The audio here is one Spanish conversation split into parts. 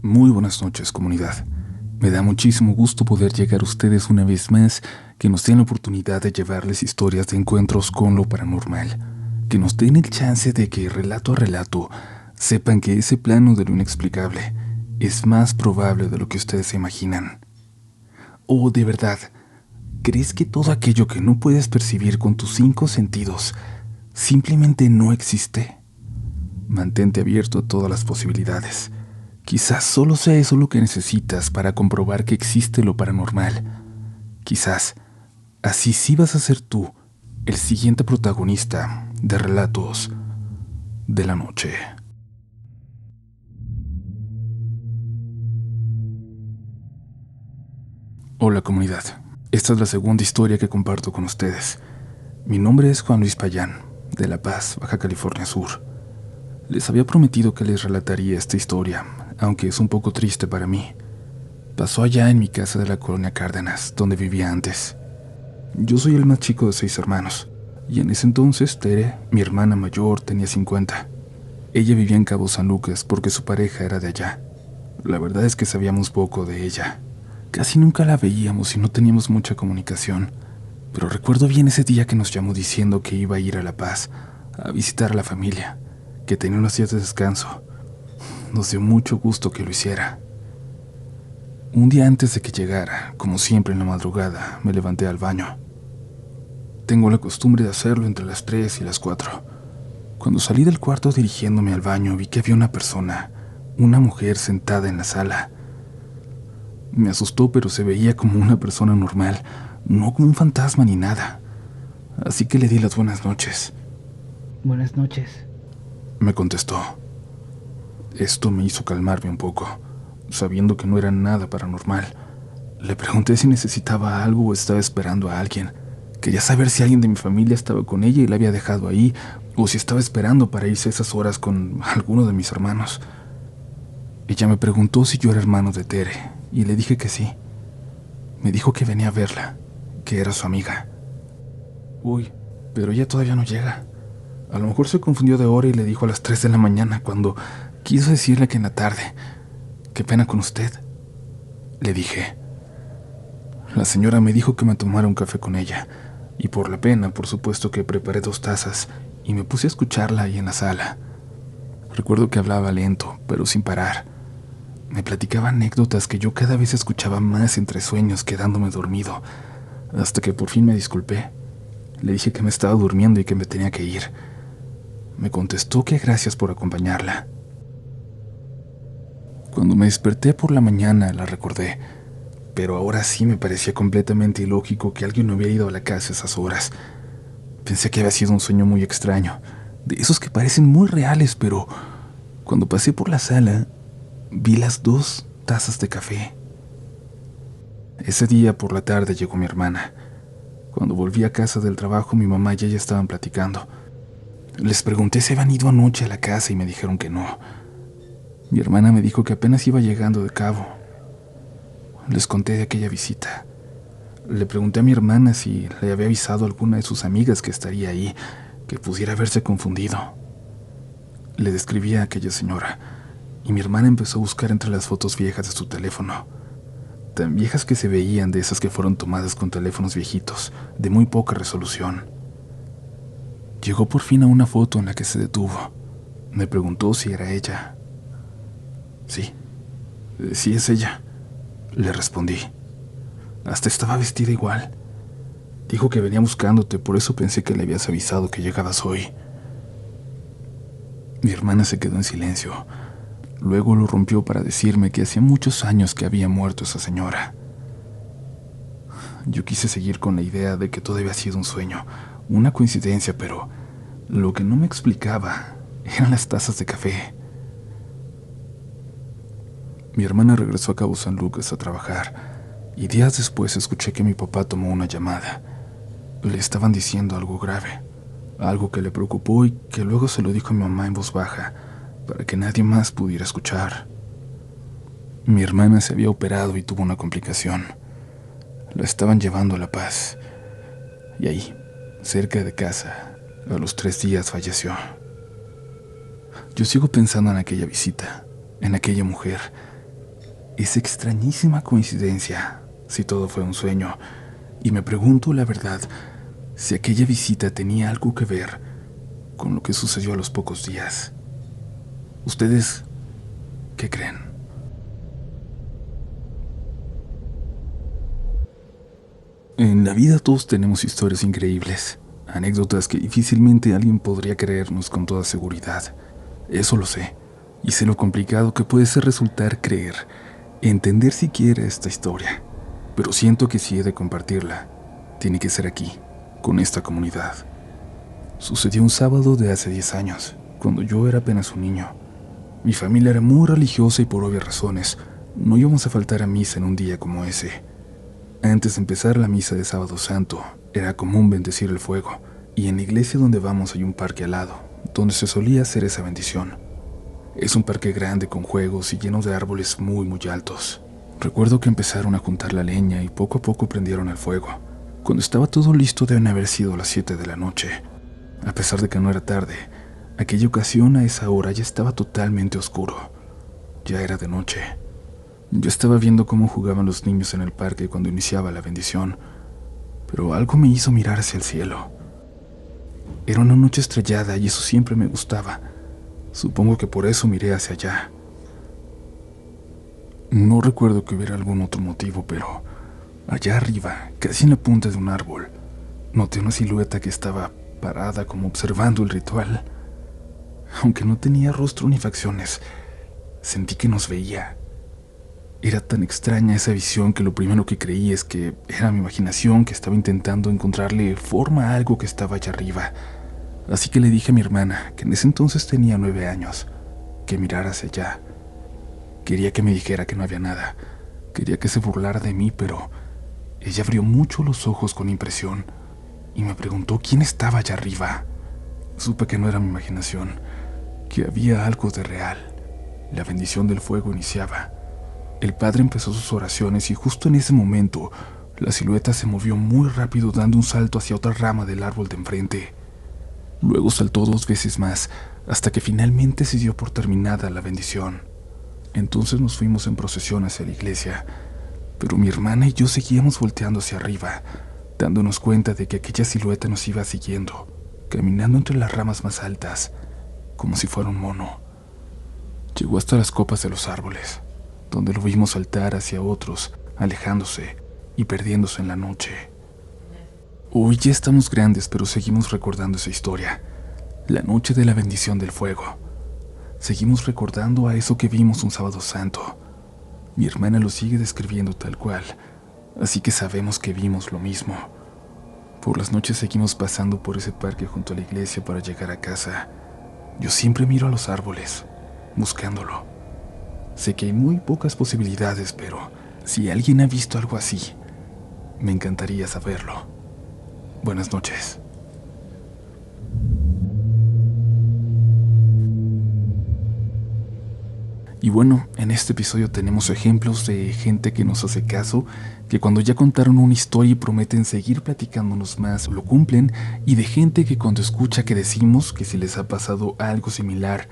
Muy buenas noches, comunidad. Me da muchísimo gusto poder llegar a ustedes una vez más, que nos den la oportunidad de llevarles historias de encuentros con lo paranormal, que nos den el chance de que relato a relato sepan que ese plano de lo inexplicable es más probable de lo que ustedes se imaginan. ¿O de verdad, crees que todo aquello que no puedes percibir con tus 5 sentidos simplemente no existe? Mantente abierto a todas las posibilidades. Quizás solo sea eso lo que necesitas para comprobar que existe lo paranormal. Quizás así sí vas a ser tú el siguiente protagonista de Relatos de la Noche. Hola, comunidad. Esta es la segunda historia que comparto con ustedes. Mi nombre es Juan Luis Payán, de La Paz, Baja California Sur. Les había prometido que les relataría esta historia, aunque es un poco triste para mí. Pasó allá en mi casa de la colonia Cárdenas, donde vivía antes. Yo soy el más chico de 6 hermanos, y en ese entonces Tere, mi hermana mayor, tenía 50. Ella vivía en Cabo San Lucas porque su pareja era de allá. La verdad es que sabíamos poco de ella. Casi nunca la veíamos y no teníamos mucha comunicación, pero recuerdo bien ese día que nos llamó diciendo que iba a ir a La Paz a visitar a la familia, que tenía unos días de descanso. Nos dio mucho gusto que lo hiciera. Un día antes de que llegara, como siempre en la madrugada, me levanté al baño. Tengo la costumbre de hacerlo entre las 3 y las 4. Cuando salí del cuarto dirigiéndome al baño, vi que había una persona, una mujer sentada en la sala. Me asustó, pero se veía como una persona normal, no como un fantasma ni nada. Así que le di las buenas noches. Buenas noches. Me contestó. Esto me hizo calmarme un poco, sabiendo que no era nada paranormal. Le pregunté si necesitaba algo o estaba esperando a alguien. Quería saber si alguien de mi familia estaba con ella y la había dejado ahí, o si estaba esperando para irse esas horas con alguno de mis hermanos. Ella me preguntó si yo era hermano de Tere, y le dije que sí. Me dijo que venía a verla, que era su amiga. Uy, pero ella todavía no llega. A lo mejor se confundió de hora y le dijo a las 3 de la mañana cuando quiso decirle que en la tarde. Qué pena con usted, le dije. La señora me dijo que me tomara un café con ella, y por la pena, por supuesto que preparé 2 tazas y me puse a escucharla ahí en la sala. Recuerdo que hablaba lento, pero sin parar. Me platicaba anécdotas que yo cada vez escuchaba más entre sueños, quedándome dormido, hasta que por fin me disculpé. Le dije que me estaba durmiendo y que me tenía que ir. Me contestó que gracias por acompañarla. Cuando me desperté por la mañana la recordé, pero ahora sí me parecía completamente ilógico que alguien no hubiera ido a la casa a esas horas. Pensé que había sido un sueño muy extraño, de esos que parecen muy reales, pero cuando pasé por la sala, vi las 2 tazas de café. Ese día por la tarde llegó mi hermana. Cuando volví a casa del trabajo, mi mamá y ella estaban platicando. Les pregunté si habían ido anoche a la casa y me dijeron que no. Mi hermana me dijo que apenas iba llegando de Cabo. Les conté de aquella visita. Le pregunté a mi hermana si le había avisado a alguna de sus amigas que estaría ahí, que pudiera haberse confundido. Le describí a aquella señora, y mi hermana empezó a buscar entre las fotos viejas de su teléfono. Tan viejas que se veían, de esas que fueron tomadas con teléfonos viejitos, de muy poca resolución. Llegó por fin a una foto en la que se detuvo. Me preguntó si era ella. Sí es ella, le respondí. Hasta estaba vestida igual. Dijo que venía buscándote, por eso pensé que le habías avisado que llegabas hoy. Mi hermana se quedó en silencio. Luego lo rompió para decirme que hacía muchos años que había muerto esa señora. Yo quise seguir con la idea de que todo había sido un sueño, una coincidencia, pero lo que no me explicaba eran las tazas de café. Mi hermana regresó a Cabo San Lucas a trabajar, y días después escuché que mi papá tomó una llamada. Le estaban diciendo algo grave, algo que le preocupó y que luego se lo dijo a mi mamá en voz baja, para que nadie más pudiera escuchar. Mi hermana se había operado y tuvo una complicación. La estaban llevando a La Paz, y ahí, cerca de casa, a los 3 días falleció. Yo sigo pensando en aquella visita, en aquella mujer, Es extrañísima coincidencia, si todo fue un sueño, y me pregunto la verdad, si aquella visita tenía algo que ver con lo que sucedió a los pocos días. ¿Ustedes qué creen? En la vida todos tenemos historias increíbles, anécdotas que difícilmente alguien podría creernos con toda seguridad. Eso lo sé, y sé lo complicado que puede ser resultar creer, entender siquiera esta historia. Pero siento que si he de compartirla, tiene que ser aquí, con esta comunidad. Sucedió un sábado de hace 10 años, cuando yo era apenas un niño. Mi familia era muy religiosa y por obvias razones, no íbamos a faltar a misa en un día como ese. Antes de empezar la misa de Sábado Santo, era común bendecir el fuego, y en la iglesia donde vamos hay un parque al lado, donde se solía hacer esa bendición. Es un parque grande con juegos y lleno de árboles muy muy altos. Recuerdo que empezaron a juntar la leña y poco a poco prendieron el fuego. Cuando estaba todo listo deben haber sido las 7 de la noche. A pesar de que no era tarde, aquella ocasión a esa hora ya estaba totalmente oscuro. Ya era de noche. Yo estaba viendo cómo jugaban los niños en el parque cuando iniciaba la bendición, pero algo me hizo mirar hacia el cielo. Era una noche estrellada y eso siempre me gustaba. Supongo que por eso miré hacia allá. No recuerdo que hubiera algún otro motivo, pero allá arriba, casi en la punta de un árbol, noté una silueta que estaba parada como observando el ritual. Aunque no tenía rostro ni facciones, sentí que nos veía. Era tan extraña esa visión que lo primero que creí es que era mi imaginación que estaba intentando encontrarle forma a algo que estaba allá arriba. Así que le dije a mi hermana, que en ese entonces tenía 9 años, que mirara hacia allá. Quería que me dijera que no había nada. Quería que se burlara de mí, pero ella abrió mucho los ojos con impresión y me preguntó quién estaba allá arriba. Supe que no era mi imaginación, que había algo de real. La bendición del fuego iniciaba. El padre empezó sus oraciones y justo en ese momento la silueta se movió muy rápido dando un salto hacia otra rama del árbol de enfrente. Luego saltó 2 veces más hasta que finalmente se dio por terminada la bendición. Entonces nos fuimos en procesión hacia la iglesia, pero mi hermana y yo seguíamos volteando hacia arriba, dándonos cuenta de que aquella silueta nos iba siguiendo, caminando entre las ramas más altas, como si fuera un mono. Llegó hasta las copas de los árboles, donde lo vimos saltar hacia otros, alejándose y perdiéndose en la noche. Hoy ya estamos grandes, pero seguimos recordando esa historia, la noche de la bendición del fuego. Seguimos recordando a eso que vimos un sábado santo. Mi hermana lo sigue describiendo tal cual, así que sabemos que vimos lo mismo. Por las noches seguimos pasando por ese parque junto a la iglesia para llegar a casa. Yo siempre miro a los árboles, buscándolo. Sé que hay muy pocas posibilidades, pero si alguien ha visto algo así, me encantaría saberlo. Buenas noches. Y bueno, en este episodio tenemos ejemplos de gente que nos hace caso, que cuando ya contaron una historia y prometen seguir platicándonos más, lo cumplen, y de gente que cuando escucha que decimos que si les ha pasado algo similar,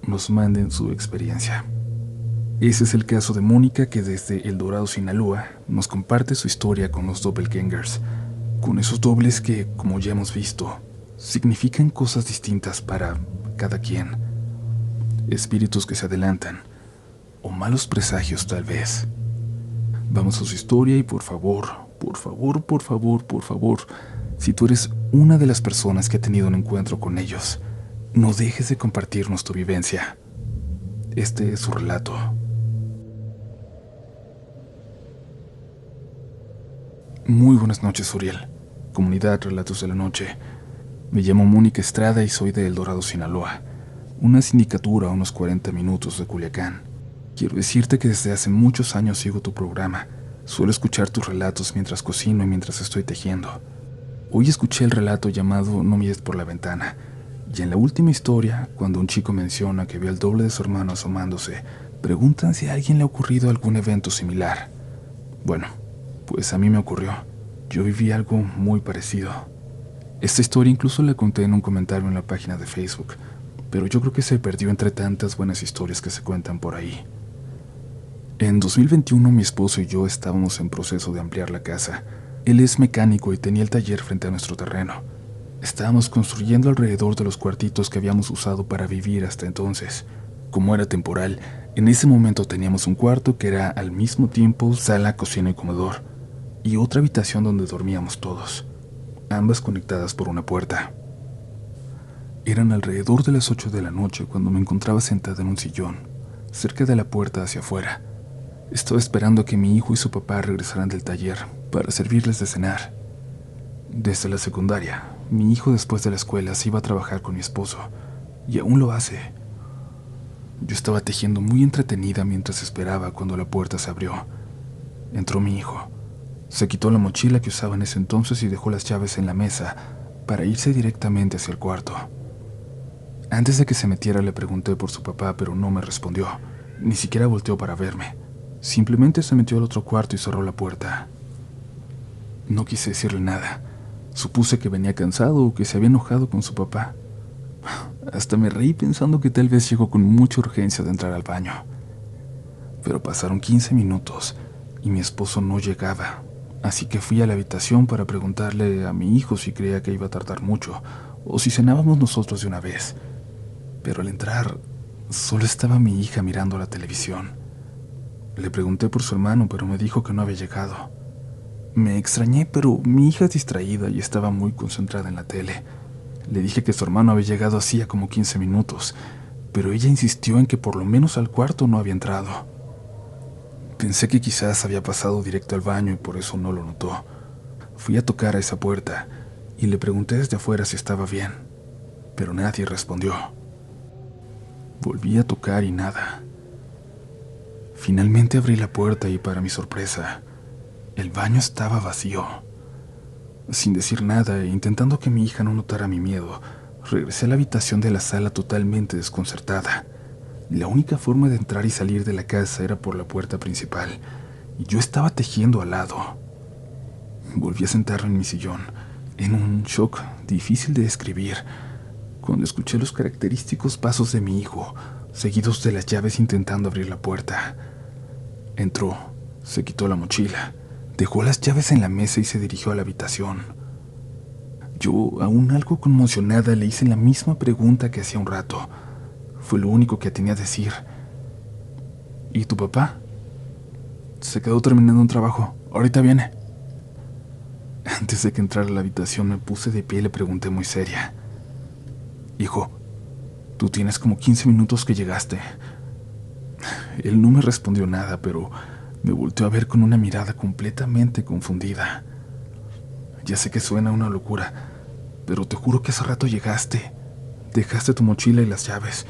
nos manden su experiencia. Ese es el caso de Mónica, que desde El Dorado, Sinaloa, nos comparte su historia con los doppelgangers, con esos dobles que, como ya hemos visto, significan cosas distintas para cada quien. Espíritus que se adelantan, o malos presagios tal vez. Vamos a su historia y por favor, si tú eres una de las personas que ha tenido un encuentro con ellos, no dejes de compartirnos tu vivencia. Este es su relato. Muy buenas noches, Uriel. Comunidad Relatos de la Noche. Me llamo Mónica Estrada y soy de El Dorado, Sinaloa, una sindicatura a unos 40 minutos de Culiacán. Quiero decirte que desde hace muchos años sigo tu programa. Suelo escuchar tus relatos mientras cocino y mientras estoy tejiendo. Hoy escuché el relato llamado No mires por la ventana, y en la última historia, cuando un chico menciona que vio al doble de su hermano asomándose, preguntan si a alguien le ha ocurrido algún evento similar. Bueno, pues a mí me ocurrió. Yo viví algo muy parecido. Esta historia incluso la conté en un comentario en la página de Facebook, pero yo creo que se perdió entre tantas buenas historias que se cuentan por ahí. En 2021 mi esposo y yo estábamos en proceso de ampliar la casa. Él es mecánico y tenía el taller frente a nuestro terreno. Estábamos construyendo alrededor de los cuartitos que habíamos usado para vivir hasta entonces. Como era temporal, en ese momento teníamos un cuarto que era al mismo tiempo sala, cocina y comedor, y otra habitación donde dormíamos todos, ambas conectadas por una puerta. Eran alrededor de las 8 de la noche cuando me encontraba sentada en un sillón, cerca de la puerta hacia afuera. Estaba esperando a que mi hijo y su papá regresaran del taller para servirles de cenar. Desde la secundaria, mi hijo después de la escuela se iba a trabajar con mi esposo, y aún lo hace. Yo estaba tejiendo muy entretenida mientras esperaba cuando la puerta se abrió. Entró mi hijo. Se quitó la mochila que usaba en ese entonces y dejó las llaves en la mesa para irse directamente hacia el cuarto. Antes de que se metiera le pregunté por su papá, pero no me respondió. Ni siquiera volteó para verme. Simplemente se metió al otro cuarto y cerró la puerta. No quise decirle nada. Supuse que venía cansado o que se había enojado con su papá. Hasta me reí pensando que tal vez llegó con mucha urgencia de entrar al baño. Pero pasaron 15 minutos y mi esposo no llegaba, así que fui a la habitación para preguntarle a mi hijo si creía que iba a tardar mucho o si cenábamos nosotros de una vez. Pero al entrar, solo estaba mi hija mirando la televisión. Le pregunté por su hermano, pero me dijo que no había llegado. Me extrañé, pero mi hija es distraída y estaba muy concentrada en la tele. Le dije que su hermano había llegado hacía como 15 minutos, pero ella insistió en que por lo menos al cuarto no había entrado. Pensé que quizás había pasado directo al baño y por eso no lo notó. Fui a tocar a esa puerta y le pregunté desde afuera si estaba bien, pero nadie respondió. Volví a tocar y nada. Finalmente abrí la puerta y para mi sorpresa, el baño estaba vacío. Sin decir nada e intentando que mi hija no notara mi miedo, regresé a la habitación de la sala totalmente desconcertada. La única forma de entrar y salir de la casa era por la puerta principal, y yo estaba tejiendo al lado. Volví a sentarme en mi sillón, en un shock difícil de describir, cuando escuché los característicos pasos de mi hijo, seguidos de las llaves intentando abrir la puerta. Entró, se quitó la mochila, dejó las llaves en la mesa y se dirigió a la habitación. Yo, aún algo conmocionada, le hice la misma pregunta que hacía un rato. Fue lo único que tenía a decir. ¿Y tu papá? Se quedó terminando un trabajo. Ahorita viene. Antes de que entrara a la habitación me puse de pie y le pregunté muy seria. Hijo, tú tienes como 15 minutos que llegaste. Él no me respondió nada, pero me volteó a ver con una mirada completamente confundida. Ya sé que suena una locura, pero te juro que hace rato llegaste. Dejaste tu mochila y las llaves.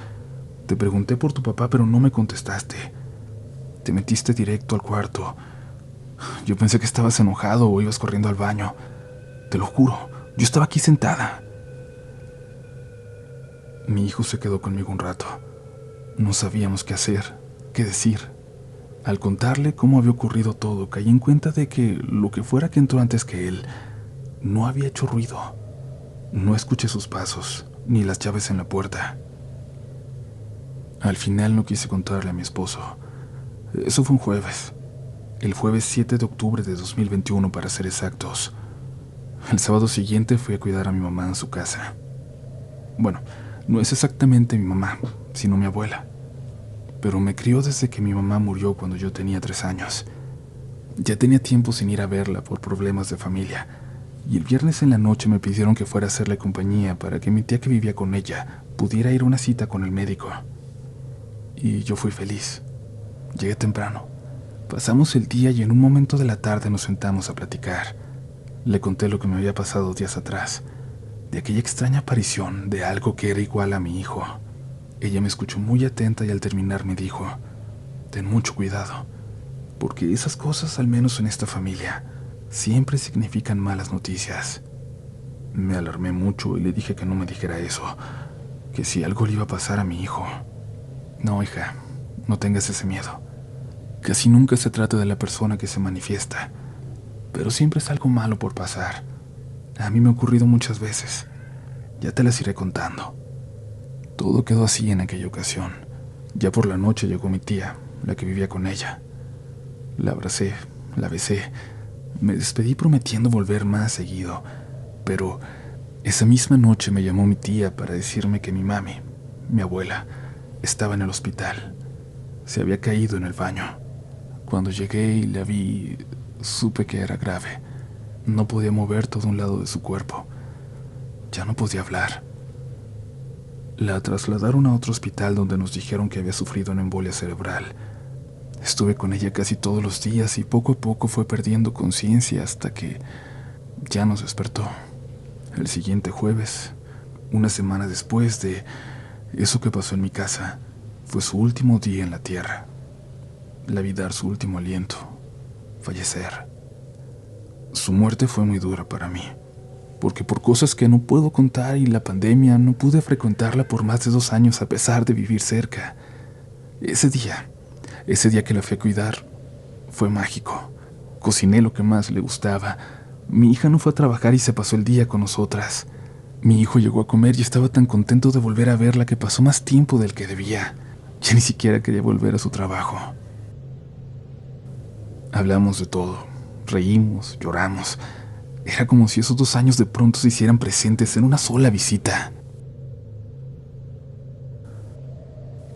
Te pregunté por tu papá, pero no me contestaste. Te metiste directo al cuarto. Yo pensé que estabas enojado o ibas corriendo al baño. Te lo juro, yo estaba aquí sentada. Mi hijo se quedó conmigo un rato. No sabíamos qué hacer, qué decir. Al contarle cómo había ocurrido todo, caí en cuenta de que lo que fuera que entró antes que él no había hecho ruido. No escuché sus pasos, ni las llaves en la puerta. Al final no quise contarle a mi esposo. Eso fue un jueves. El jueves 7 de octubre de 2021 para ser exactos. El sábado siguiente fui a cuidar a mi mamá en su casa. Bueno, no es exactamente mi mamá, sino mi abuela. Pero me crió desde que mi mamá murió cuando yo tenía 3 años. Ya tenía tiempo sin ir a verla por problemas de familia, y el viernes en la noche me pidieron que fuera a hacerle compañía para que mi tía que vivía con ella pudiera ir a una cita con el médico. Y yo fui feliz. Llegué temprano. Pasamos el día y en un momento de la tarde nos sentamos a platicar. Le conté lo que me había pasado días atrás, de aquella extraña aparición de algo que era igual a mi hijo. Ella me escuchó muy atenta y al terminar me dijo: ten mucho cuidado, porque esas cosas, al menos en esta familia, siempre significan malas noticias. Me alarmé mucho y le dije que no me dijera eso, que si algo le iba a pasar a mi hijo. No, hija, no tengas ese miedo. Casi nunca se trata de la persona que se manifiesta, pero siempre es algo malo por pasar. A mí me ha ocurrido muchas veces. Ya te las iré contando. Todo quedó así en aquella ocasión. Ya por la noche llegó mi tía, la que vivía con ella. La abracé, la besé. Me despedí prometiendo volver más seguido, pero esa misma noche me llamó mi tía para decirme que mi mami, mi abuela, estaba en el hospital. Se había caído en el baño. Cuando llegué y la vi, supe que era grave. No podía mover todo un lado de su cuerpo. Ya no podía hablar. La trasladaron a otro hospital donde nos dijeron que había sufrido una embolia cerebral. Estuve con ella casi todos los días y poco a poco fue perdiendo conciencia hasta que ya nos despertó. El siguiente jueves, una semana después de eso que pasó en mi casa, fue su último día en la tierra. La vi dar su último aliento, fallecer. Su muerte fue muy dura para mí, porque por cosas que no puedo contar y la pandemia no pude frecuentarla por más de 2 años a pesar de vivir cerca. Ese día que la fui a cuidar, fue mágico. Cociné lo que más le gustaba. Mi hija no fue a trabajar y se pasó el día con nosotras. Mi hijo llegó a comer y estaba tan contento de volver a verla que pasó más tiempo del que debía. Ya ni siquiera quería volver a su trabajo. Hablamos de todo, reímos, lloramos. Era como si esos 2 años de pronto se hicieran presentes en una sola visita.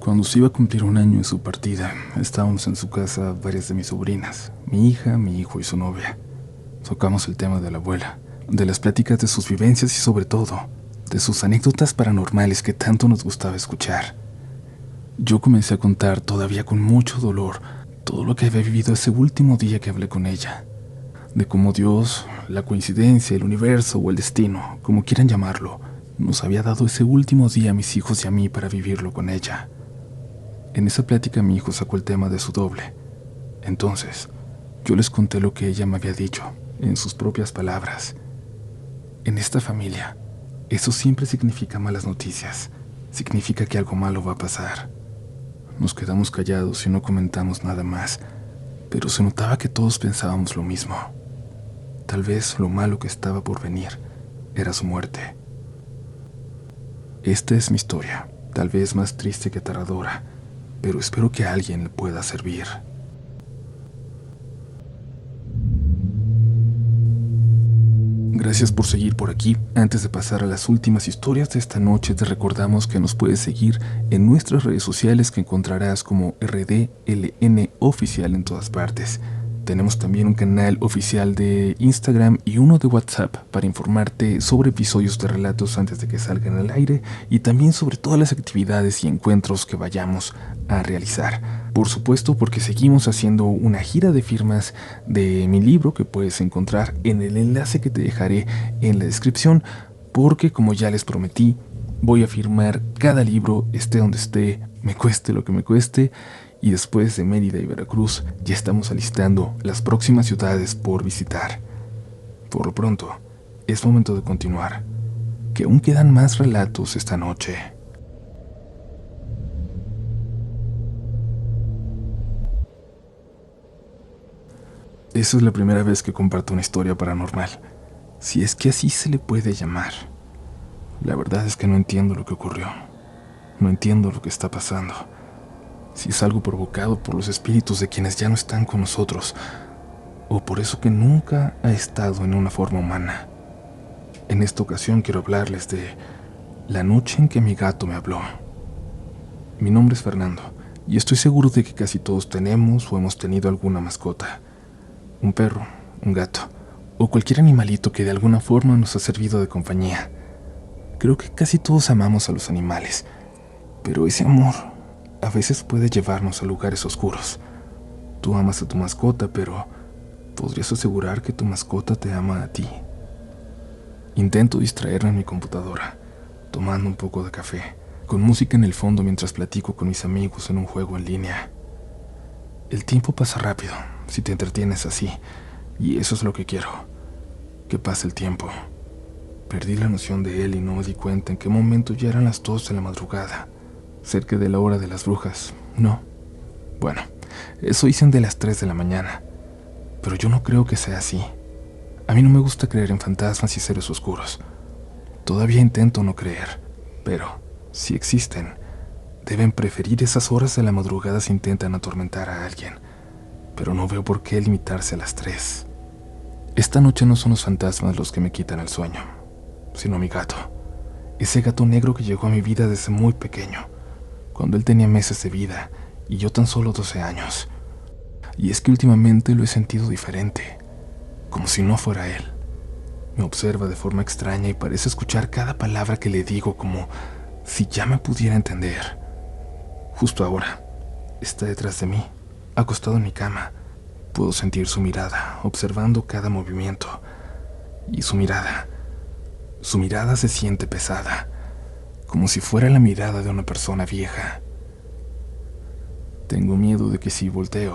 Cuando se iba a cumplir 1 año de su partida, estábamos en su casa varias de mis sobrinas, mi hija, mi hijo y su novia. Tocamos el tema de la abuela, de las pláticas de sus vivencias y sobre todo, de sus anécdotas paranormales que tanto nos gustaba escuchar. Yo comencé a contar, todavía con mucho dolor, todo lo que había vivido ese último día que hablé con ella, de cómo Dios, la coincidencia, el universo o el destino, como quieran llamarlo, nos había dado ese último día a mis hijos y a mí para vivirlo con ella. En esa plática mi hijo sacó el tema de su doble. Entonces, yo les conté lo que ella me había dicho, en sus propias palabras. En esta familia, eso siempre significa malas noticias, significa que algo malo va a pasar. Nos quedamos callados y no comentamos nada más, pero se notaba que todos pensábamos lo mismo. Tal vez lo malo que estaba por venir era su muerte. Esta es mi historia, tal vez más triste que aterradora, pero espero que a alguien le pueda servir. Gracias por seguir por aquí. Antes de pasar a las últimas historias de esta noche, te recordamos que nos puedes seguir en nuestras redes sociales que encontrarás como RDLN Oficial en todas partes. Tenemos también un canal oficial de Instagram y uno de WhatsApp para informarte sobre episodios de relatos antes de que salgan al aire y también sobre todas las actividades y encuentros que vayamos a realizar. Por supuesto, porque seguimos haciendo una gira de firmas de mi libro que puedes encontrar en el enlace que te dejaré en la descripción, porque como ya les prometí, voy a firmar cada libro, esté donde esté, me cueste lo que me cueste. Y después de Mérida y Veracruz, ya estamos alistando las próximas ciudades por visitar. Por lo pronto, es momento de continuar, que aún quedan más relatos esta noche. Esa es la primera vez que comparto una historia paranormal, si es que así se le puede llamar. La verdad es que no entiendo lo que ocurrió. No entiendo lo que está pasando. Si es algo provocado por los espíritus de quienes ya no están con nosotros, o por eso que nunca ha estado en una forma humana. En esta ocasión quiero hablarles de la noche en que mi gato me habló. Mi nombre es Fernando, y estoy seguro de que casi todos tenemos o hemos tenido alguna mascota. Un perro, un gato, o cualquier animalito que de alguna forma nos ha servido de compañía. Creo que casi todos amamos a los animales, pero ese amor a veces puede llevarnos a lugares oscuros. Tú amas a tu mascota, pero ¿podrías asegurar que tu mascota te ama a ti? Intento distraerme en mi computadora, tomando un poco de café, con música en el fondo mientras platico con mis amigos en un juego en línea. El tiempo pasa rápido si te entretienes así, y eso es lo que quiero, que pase el tiempo. Perdí la noción de él y no me di cuenta en qué momento ya eran las 2 de la madrugada. Cerca de la hora de las brujas, ¿no? Bueno, eso dicen de las 3 de la mañana, pero yo no creo que sea así. A mí no me gusta creer en fantasmas y seres oscuros. Todavía intento no creer, pero si existen, deben preferir esas horas de la madrugada si intentan atormentar a alguien. pero no veo por qué limitarse a las 3. Esta noche no son los fantasmas los que me quitan el sueño, sino mi gato. Ese gato negro que llegó a mi vida desde muy pequeño, cuando él tenía meses de vida y yo tan solo 12 años. Y es que últimamente lo he sentido diferente, como si no fuera él. Me observa de forma extraña y parece escuchar cada palabra que le digo como si ya me pudiera entender. Justo ahora, está detrás de mí, acostado en mi cama. Puedo sentir su mirada, observando cada movimiento. Y su mirada se siente pesada, como si fuera la mirada de una persona vieja. Tengo miedo de que si volteo,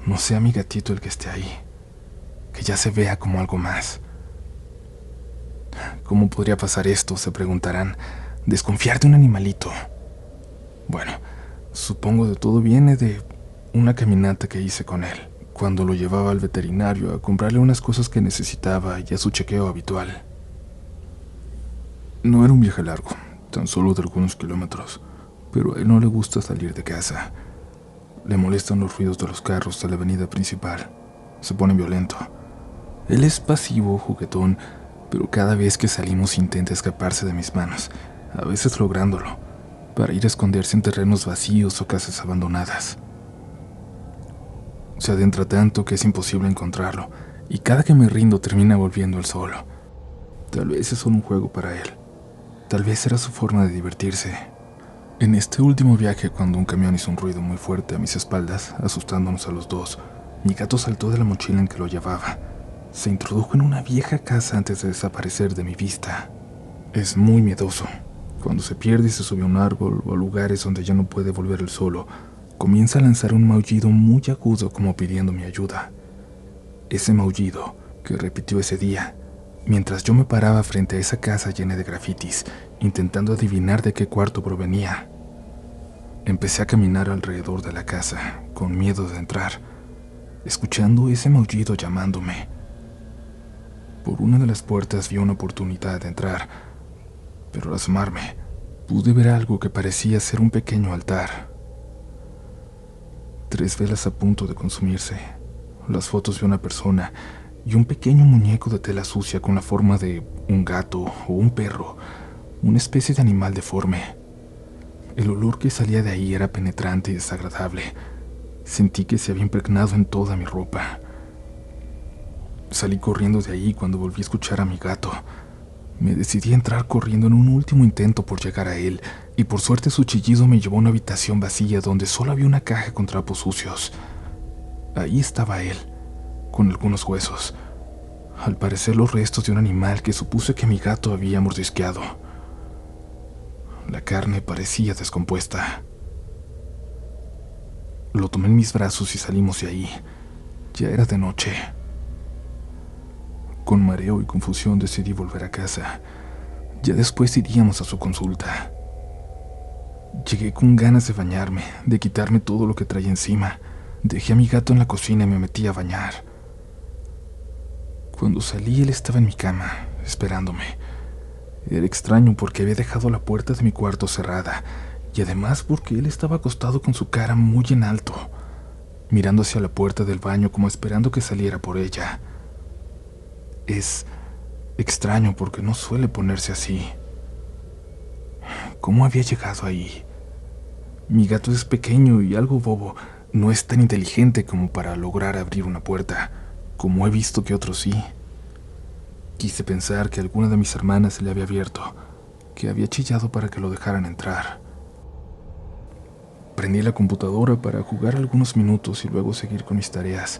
no sea mi gatito el que esté ahí, que ya se vea como algo más. ¿Cómo podría pasar esto?, se preguntarán. Desconfiar de un animalito. Bueno, supongo de todo viene de una caminata que hice con él, cuando lo llevaba al veterinario a comprarle unas cosas que necesitaba y a su chequeo habitual. No era un viaje largo, tan solo de algunos kilómetros, pero a él no le gusta salir de casa. Le molestan los ruidos de los carros de la avenida principal. Se pone violento. Él es pasivo, juguetón, pero cada vez que salimos intenta escaparse de mis manos, a veces lográndolo, para ir a esconderse en terrenos vacíos o casas abandonadas. Se adentra tanto que es imposible encontrarlo, y cada que me rindo termina volviendo él solo. Tal vez es solo un juego para él. Tal vez era su forma de divertirse. En este último viaje, cuando un camión hizo un ruido muy fuerte a mis espaldas, asustándonos a los dos, mi gato saltó de la mochila en que lo llevaba. Se introdujo en una vieja casa antes de desaparecer de mi vista. Es muy miedoso. Cuando se pierde y se sube a un árbol o a lugares donde ya no puede volver él solo, comienza a lanzar un maullido muy agudo como pidiendo mi ayuda. Ese maullido que repitió ese día, mientras yo me paraba frente a esa casa llena de grafitis, intentando adivinar de qué cuarto provenía. Empecé a caminar alrededor de la casa, con miedo de entrar, escuchando ese maullido llamándome. Por una de las puertas vi una oportunidad de entrar, pero al asomarme, pude ver algo que parecía ser un pequeño altar. 3 velas a punto de consumirse, las fotos de una persona y un pequeño muñeco de tela sucia con la forma de un gato o un perro, una especie de animal deforme. El olor que salía de ahí era penetrante y desagradable. Sentí que se había impregnado en toda mi ropa. Salí corriendo de ahí cuando volví a escuchar a mi gato. Me decidí a entrar corriendo en un último intento por llegar a él, y por suerte su chillido me llevó a una habitación vacía donde solo había una caja con trapos sucios. Ahí estaba él, con algunos huesos. Al parecer los restos de un animal que supuse que mi gato había mordisqueado. La carne parecía descompuesta. Lo tomé en mis brazos y salimos de ahí. Ya era de noche. Con mareo y confusión decidí volver a casa. Ya después iríamos a su consulta. Llegué con ganas de bañarme, de quitarme todo lo que traía encima. Dejé a mi gato en la cocina y me metí a bañar. Cuando salí, él estaba en mi cama, esperándome. Era extraño porque había dejado la puerta de mi cuarto cerrada, y además porque él estaba acostado con su cara muy en alto, mirando hacia la puerta del baño como esperando que saliera por ella. Es extraño porque no suele ponerse así. ¿Cómo había llegado ahí? Mi gato es pequeño y algo bobo. No es tan inteligente como para lograr abrir una puerta, como he visto que otros sí. Quise pensar que alguna de mis hermanas se le había abierto, que había chillado para que lo dejaran entrar. Prendí la computadora para jugar algunos minutos y luego seguir con mis tareas,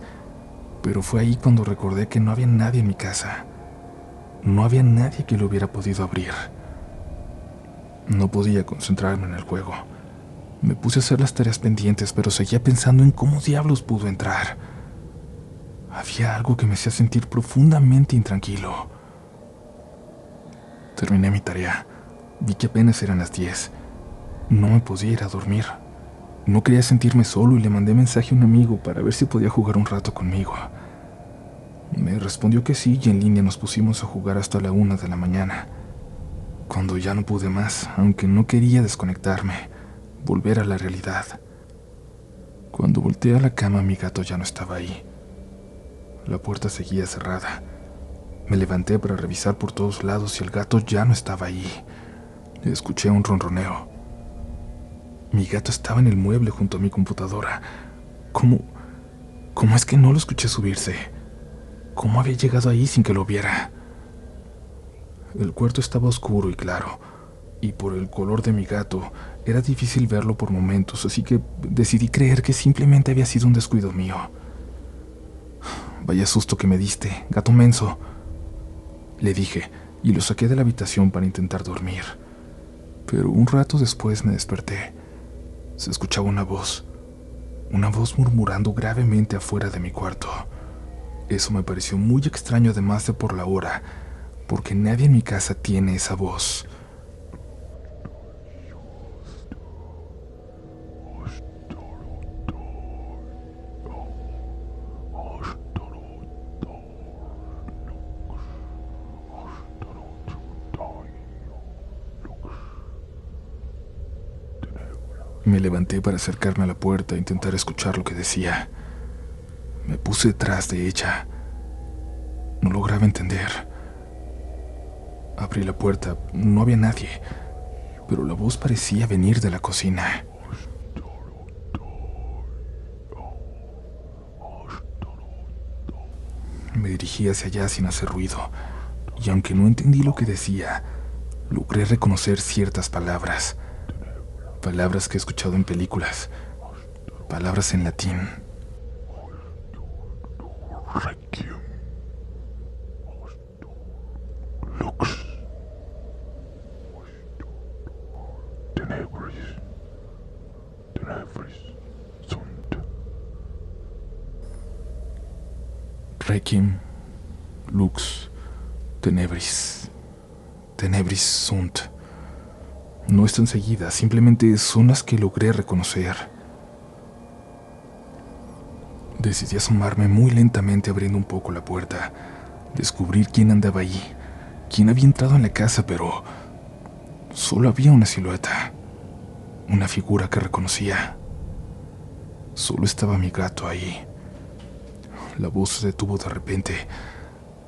pero fue ahí cuando recordé que no había nadie en mi casa. No había nadie que lo hubiera podido abrir. No podía concentrarme en el juego. Me puse a hacer las tareas pendientes, pero seguía pensando en cómo diablos pudo entrar. Había algo que me hacía sentir profundamente intranquilo. Terminé mi tarea. Vi que apenas eran las 10. No me podía ir a dormir. No quería sentirme solo y le mandé mensaje a un amigo para ver si podía jugar un rato conmigo. Me respondió que sí y en línea nos pusimos a jugar hasta la 1 de la mañana. Cuando ya no pude más, aunque no quería desconectarme, volver a la realidad. Cuando volteé a la cama, mi gato ya no estaba ahí. La puerta seguía cerrada. Me levanté para revisar por todos lados y el gato ya no estaba ahí. Escuché un ronroneo. Mi gato estaba en el mueble junto a mi computadora. ¿Cómo es que no lo escuché subirse? ¿Cómo había llegado ahí sin que lo viera? El cuarto estaba oscuro y claro, y por el color de mi gato era difícil verlo por momentos, así que decidí creer que simplemente había sido un descuido mío. Vaya susto que me diste, gato menso, le dije, y lo saqué de la habitación para intentar dormir. Pero un rato después me desperté. Se escuchaba una voz murmurando gravemente afuera de mi cuarto. Eso me pareció muy extraño, además de por la hora, porque nadie en mi casa tiene esa voz. Me levanté para acercarme a la puerta e intentar escuchar lo que decía. Me puse detrás de ella. No lograba entender. Abrí la puerta, no había nadie, pero la voz parecía venir de la cocina. Me dirigí hacia allá sin hacer ruido, y aunque no entendí lo que decía, logré reconocer ciertas palabras. Palabras que he escuchado en películas. Palabras en latín. Requiem. Lux. Tenebris. Tenebris sunt. Requiem. Lux. Tenebris. Tenebris sunt. No están seguidas, simplemente son las que logré reconocer. Decidí asomarme muy lentamente abriendo un poco la puerta, descubrir quién andaba ahí, quién había entrado en la casa, pero solo había una silueta, una figura que reconocía. Solo estaba mi gato ahí. La voz se detuvo de repente.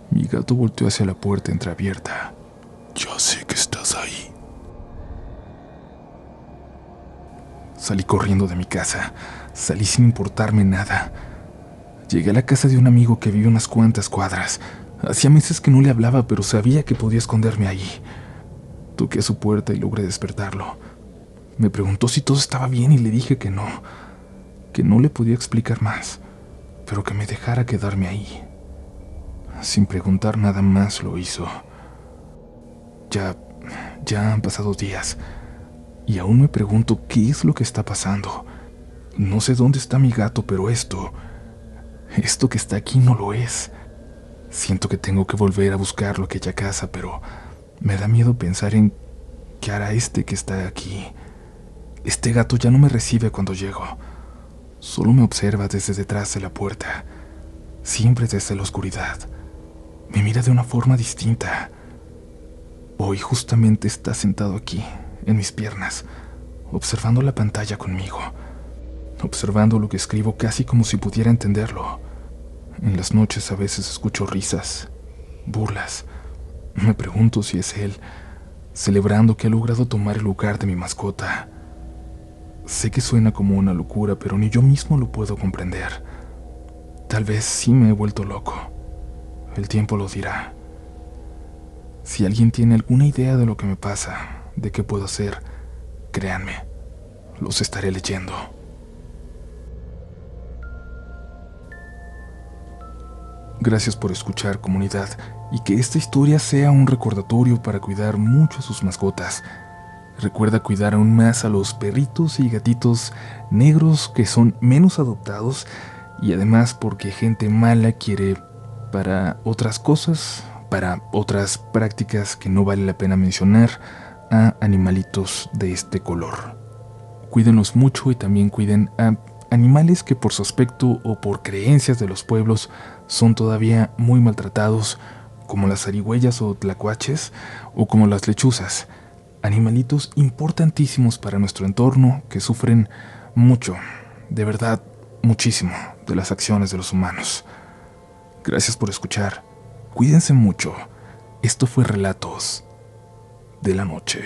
Mi gato volteó hacia la puerta entreabierta. Ya sé que estás ahí. Salí corriendo de mi casa. Salí sin importarme nada. Llegué a la casa de un amigo que vive unas cuantas cuadras. Hacía meses que no le hablaba, pero sabía que podía esconderme allí. Toqué a su puerta y logré despertarlo. Me preguntó si todo estaba bien y le dije que no le podía explicar más, pero que me dejara quedarme ahí. Sin preguntar nada más lo hizo. Ya han pasado días. Y aún me pregunto qué es lo que está pasando. No sé dónde está mi gato, pero esto que está aquí no lo es. Siento que tengo que volver a buscarlo a aquella casa, pero me da miedo pensar en qué hará este que está aquí. Este gato ya no me recibe cuando llego. Solo me observa desde detrás de la puerta, siempre desde la oscuridad. Me mira de una forma distinta. Hoy justamente está sentado aquí, en mis piernas, observando la pantalla conmigo, observando lo que escribo casi como si pudiera entenderlo. En las noches a veces escucho risas, burlas. Me pregunto si es él, celebrando que ha logrado tomar el lugar de mi mascota. Sé que suena como una locura, pero ni yo mismo lo puedo comprender. Tal vez sí me he vuelto loco. El tiempo lo dirá. Si alguien tiene alguna idea de lo que me pasa, de qué puedo hacer, créanme, los estaré leyendo. Gracias por escuchar, comunidad, y que esta historia sea un recordatorio para cuidar mucho a sus mascotas. Recuerda cuidar aún más a los perritos y gatitos negros que son menos adoptados, y además porque gente mala quiere para otras cosas, para otras prácticas que no vale la pena mencionar, a animalitos de este color. Cuídenlos mucho y también cuiden a animales que por su aspecto o por creencias de los pueblos son todavía muy maltratados, como las zarigüeyas o tlacuaches, o como las lechuzas. Animalitos importantísimos para nuestro entorno que sufren mucho, de verdad, muchísimo de las acciones de los humanos. Gracias por escuchar. Cuídense mucho. Esto fue Relatos de la Noche.